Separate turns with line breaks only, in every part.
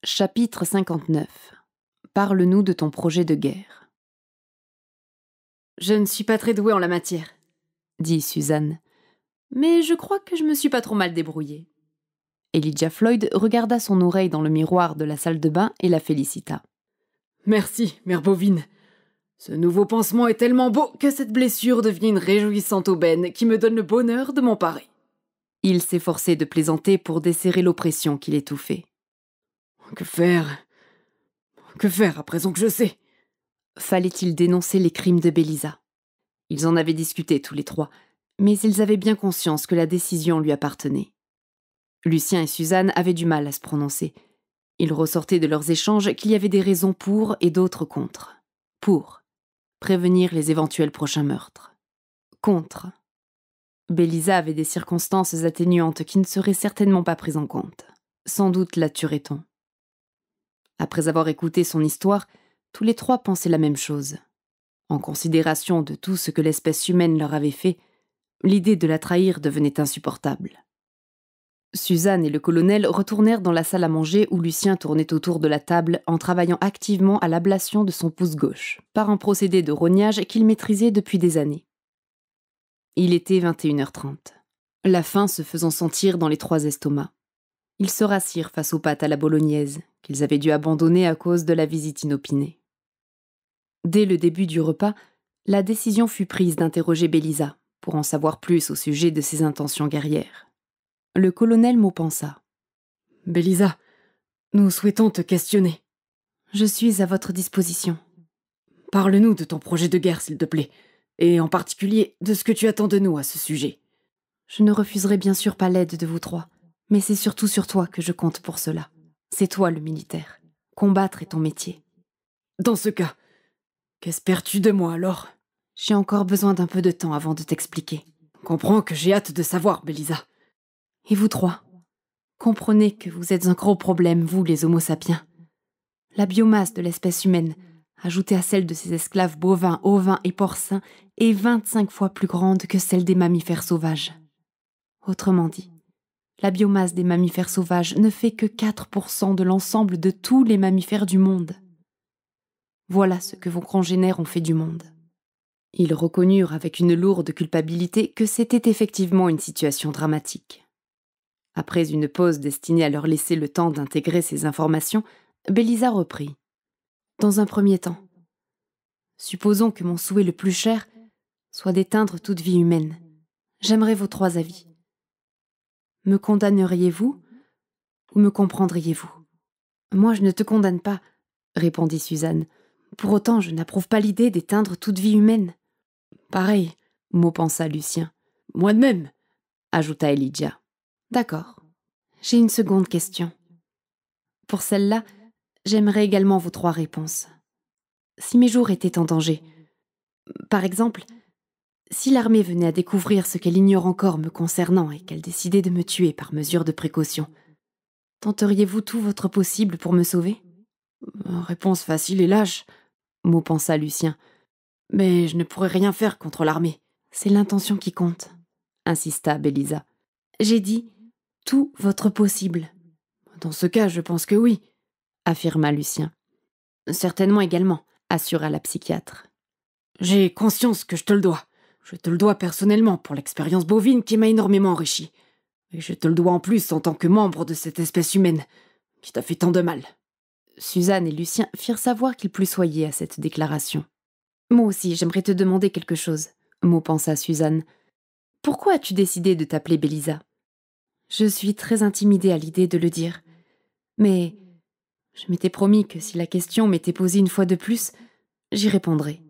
Chapitre 59. Parle-nous de ton projet de guerre.
Je ne suis pas très douée en la matière,
dit Suzanne.
mais je crois que je me suis pas trop mal débrouillée.
Elijah Floyd regarda son oreille dans le miroir de la salle de bain et la félicita.
Merci, mère bovine. Ce nouveau pansement est tellement beau que cette blessure devient une réjouissante aubaine qui me donne le bonheur de m'emparer.
Il s'efforçait de plaisanter pour desserrer l'oppression qui l'étouffait.
Que faire à présent que je sais?
Fallait-il dénoncer les crimes de Bélisa? Ils en avaient discuté tous les trois, mais ils avaient bien conscience que la décision lui appartenait. Lucien et Suzanne avaient du mal à se prononcer. Il ressortait de leurs échanges qu'il y avait des raisons pour et d'autres contre. Pour prévenir les éventuels prochains meurtres. Contre. Bélisa avait des circonstances atténuantes qui ne seraient certainement pas prises en compte. Sans doute la tuerait-on. Après avoir écouté son histoire, tous les trois pensaient la même chose. En considération de tout ce que l'espèce humaine leur avait fait, l'idée de la trahir devenait insupportable. Suzanne et le colonel retournèrent dans la salle à manger où Lucien tournait autour de la table en travaillant activement à l'ablation de son pouce gauche, par un procédé de rognage qu'il maîtrisait depuis des années. Il était 21h30. La faim se faisant sentir dans les trois estomacs. Ils se rassirent face aux pâtes à la bolognaise, qu'ils avaient dû abandonner à cause de la visite inopinée. Dès le début du repas, la décision fut prise d'interroger Bélisa, pour en savoir plus au sujet de ses intentions guerrières. Le colonel Maupensa.
« Bélisa, nous souhaitons te questionner. »«
Je suis à votre disposition. »«
Parle-nous de ton projet de guerre, s'il te plaît, et en particulier de ce que tu attends de nous à ce sujet. »«
Je ne refuserai bien sûr pas l'aide de vous trois, mais c'est surtout sur toi que je compte pour cela. C'est toi le militaire. Combattre est ton métier. »«
Dans ce cas, qu'espères-tu de moi alors ? » ?»«
J'ai encore besoin d'un peu de temps avant de t'expliquer. »«
Comprends que j'ai hâte de savoir, Bélisa. »
« Et vous trois ? Comprenez que vous êtes un gros problème, vous les homo sapiens. La biomasse de l'espèce humaine, ajoutée à celle de ses esclaves bovins, ovins et porcins, est 25 fois plus grande que celle des mammifères sauvages. Autrement dit, la biomasse des mammifères sauvages ne fait que 4% de l'ensemble de tous les mammifères du monde. Voilà ce que vos congénères ont fait du monde. » Ils reconnurent avec une lourde culpabilité que c'était effectivement une situation dramatique. Après une pause destinée à leur laisser le temps d'intégrer ces informations, Bélisa reprit. « Dans un premier temps, supposons que mon souhait le plus cher soit d'éteindre toute vie humaine. J'aimerais vos trois avis. Me condamneriez-vous ou me comprendriez-vous ? » ?»« Moi, je ne te condamne pas, » répondit Suzanne. « Pour autant, je n'approuve pas l'idée d'éteindre toute vie humaine. »« Pareil, » maupensa Lucien.
« Moi de même, »
ajouta Elijah. « D'accord. J'ai une seconde question. Pour celle-là, j'aimerais également vos trois réponses. Si mes jours étaient en danger, par exemple, si l'armée venait à découvrir ce qu'elle ignore encore me concernant et qu'elle décidait de me tuer par mesure de précaution, tenteriez-vous tout votre possible pour me sauver ? » ?»«
Réponse facile et lâche, » maupensa Lucien. « Mais je ne pourrais rien faire contre l'armée. »«
C'est l'intention qui compte, » insista Bélisa. « J'ai dit tout votre possible. »«
Dans ce cas, je pense que oui, »
affirma Lucien. « Certainement également, » assura la psychiatre.
« J'ai conscience que je te le dois. Je te le dois personnellement pour l'expérience bovine qui m'a énormément enrichi. Et je te le dois en plus en tant que membre de cette espèce humaine qui t'a fait tant de mal. »
Suzanne et Lucien firent savoir qu'ils plussoyaient à cette déclaration. « Moi aussi, j'aimerais te demander quelque chose, » maupensa Suzanne. « Pourquoi as-tu décidé de t'appeler Bélisa ? Je suis très intimidée à l'idée de le dire. Mais je m'étais promis que si la question m'était posée une fois de plus, j'y répondrais. »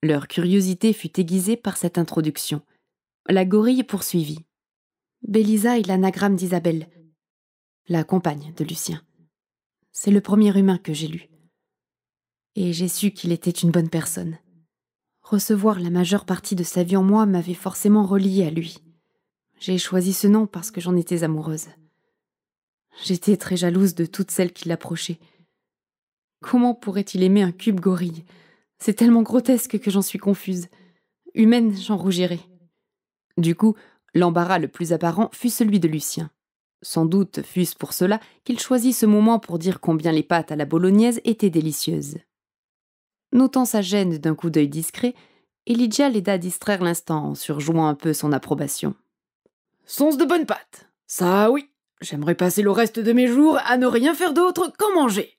Leur curiosité fut aiguisée par cette introduction. La gorille poursuivit. « Bélisa est l'anagramme d'Isabelle, la compagne de Lucien. C'est le premier humain que j'ai lu. Et j'ai su qu'il était une bonne personne. Recevoir la majeure partie de sa vie en moi m'avait forcément reliée à lui. J'ai choisi ce nom parce que j'en étais amoureuse. J'étais très jalouse de toutes celles qui l'approchaient. Comment pourrait-il aimer un cube gorille ? C'est tellement grotesque que j'en suis confuse. Humaine, j'en rougirais. » Du coup, l'embarras le plus apparent fut celui de Lucien. Sans doute fût-ce pour cela qu'il choisit ce moment pour dire combien les pâtes à la bolognaise étaient délicieuses. Notant sa gêne d'un coup d'œil discret, Elijah l'aida à distraire l'instant en surjouant un peu son approbation.
« Sont-ce de bonnes pâtes? Ça oui, j'aimerais passer le reste de mes jours à ne rien faire d'autre qu'en manger. »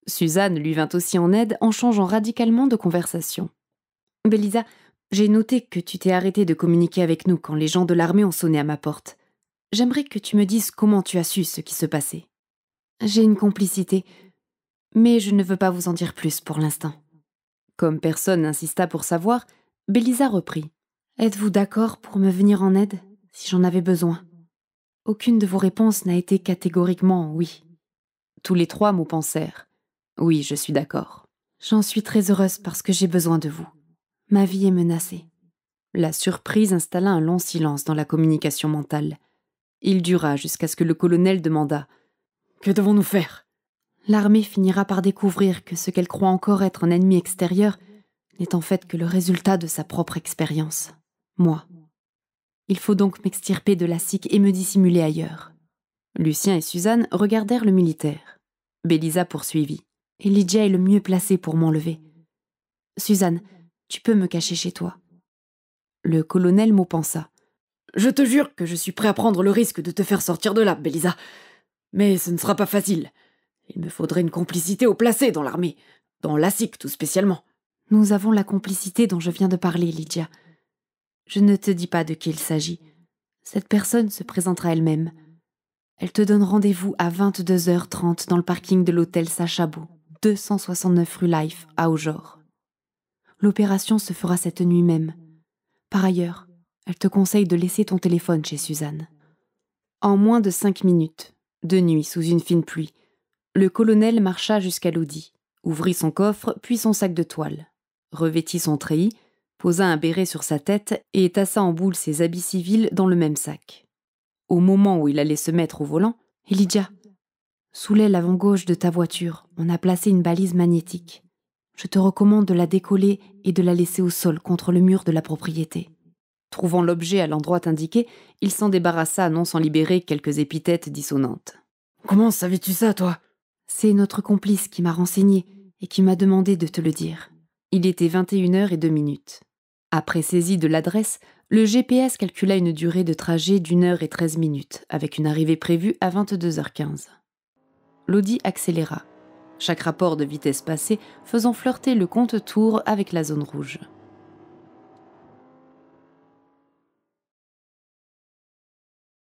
Suzanne lui vint aussi en aide en changeant radicalement de conversation. « Bélisa, j'ai noté que tu t'es arrêtée de communiquer avec nous quand les gens de l'armée ont sonné à ma porte. J'aimerais que tu me dises comment tu as su ce qui se passait. J'ai une complicité, mais je ne veux pas vous en dire plus pour l'instant. » Comme personne n'insista pour savoir, Bélisa reprit. « Êtes-vous d'accord pour me venir en aide, si j'en avais besoin ?» Aucune de vos réponses n'a été catégoriquement « oui ». Tous les trois mots pensèrent. « Oui, je suis d'accord. » J'en suis très heureuse parce que j'ai besoin de vous. Ma vie est menacée. La surprise installa un long silence dans la communication mentale. Il dura jusqu'à ce que le colonel demanda « Que devons-nous faire ?» L'armée finira par découvrir que ce qu'elle croit encore être un ennemi extérieur n'est en fait que le résultat de sa propre expérience. Moi. Il faut donc m'extirper de la SIC et me dissimuler ailleurs. Lucien et Suzanne regardèrent le militaire. Bélisa poursuivit. Elijah est le mieux placé pour m'enlever. Suzanne, tu peux me cacher chez toi. Le colonel maupensa.
Je te jure que je suis prêt à prendre le risque de te faire sortir de là, Bélisa. Mais ce ne sera pas facile. Il me faudrait une complicité haut placée dans l'armée, dans la SIC tout spécialement.
Nous avons la complicité dont je viens de parler, Lydia. Je ne te dis pas de qui il s'agit. Cette personne se présentera elle-même. Elle te donne rendez-vous à 22h30 dans le parking de l'hôtel Sachabeau, 269 rue Life, à Aujor. L'opération se fera cette nuit même. Par ailleurs, elle te conseille de laisser ton téléphone chez Suzanne. En moins de 5 minutes, de nuit sous une fine pluie, le colonel marcha jusqu'à l'Audi, ouvrit son coffre puis son sac de toile, revêtit son treillis, posa un béret sur sa tête et tassa en boule ses habits civils dans le même sac. Au moment où il allait se mettre au volant, « Elijah, sous l'aile avant-gauche de ta voiture, on a placé une balise magnétique. Je te recommande de la décoller et de la laisser au sol contre le mur de la propriété. » Trouvant l'objet à l'endroit indiqué, il s'en débarrassa non sans libérer quelques épithètes dissonantes.
« Comment savais-tu ça, toi ?»
C'est notre complice qui m'a renseigné et qui m'a demandé de te le dire. Il était 21h02. Après saisie de l'adresse, le GPS calcula une durée de trajet d'1h13, avec une arrivée prévue à 22h15. L'Audi accéléra, chaque rapport de vitesse passé faisant flirter le compte-tours avec la zone rouge.